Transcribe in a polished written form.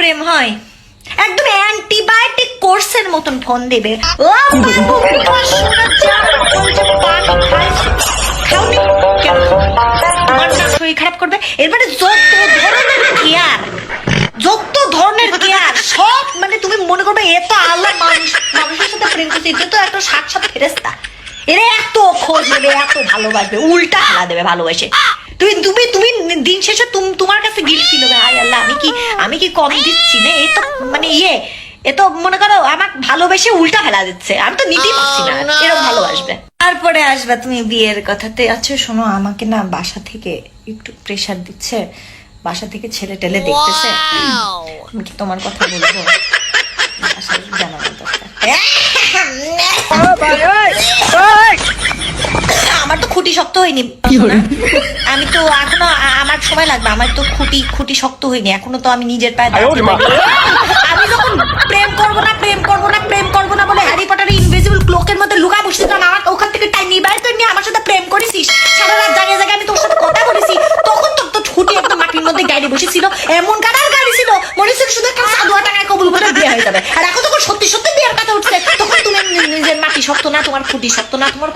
প্রেম হয়? একদম অ্যান্টিবায়োটিক কোর্সের মতন ফোন দেবে। ও খাওনি কেন? তোমার না শরীর খারাপ করবে? এর মানে যত ধরনের কেয়ার সব মানে তুমি মনে করবে এ তো আল্লাহ মানুষের সাথে প্রেম করছে, এটা তো একটা সাক্ষাৎ ফেরেশতা। এরা এত খোঁজ নেবে, এত ভালোবাসবে, উল্টা খেলা দেবে ভালোবাসে। তুমি তুমি তুমি দিন শেষে তোমার কাছে গিল্ট ফিল হবে, হায় আল্লাহ আমি কি কম দিচ্ছি না? এ তো মানে এ তো মনে করো আমার ভালোবেসে উল্টা ফেলা দিচ্ছে, আমি তো নিতেই পারছি না। এরকম ভালোবাসবে। তারপরে আসবে তুমি বিয়ের কথাতে। আচ্ছা শোনো, আমাকে না বাসা থেকে একটু প্রেসার দিচ্ছে, বাসা থেকে ছেলে টেলে দেখতেছে। আমি কি তোমার কথা বলবো? জানানোর দরকার। আমার তো খুঁটি শক্ত হয়নি, আমি তো এখনো, আমার সময় লাগবে, আমার তো খুঁটি শক্ত হয়নি এখনো, তো আমি নিজের পায়ে দাঁড়াতে পারি। আমি যখন প্রেম করবো না বলে হ্যারি পটারের ইনভিজিবল ক্লোকের মধ্যে লুকা বসছিলাম, আমার ওখান থেকে টাইম নিয়ে বাইরে নিয়ে আমার সাথে প্রেম করেছিস, সারা রাত জায়গায় জায়গায় আমি তোর সাথে কথা বলেছি, তখন তো খুঁটি একদম মাটির মধ্যে গাড়ি বসেছিল, এমন গাড়ি ছিল মনে হচ্ছিল শুধু একটা সাদুয়া টাকায় কবুল করে বিয়ে হয়ে যাবে। আর এখন তখন সত্যি বিয়ের কথা উঠছে, তখন তুমি নিজের মাটি শক্ত না, তোমার খুঁটি শক্ত না, তোমার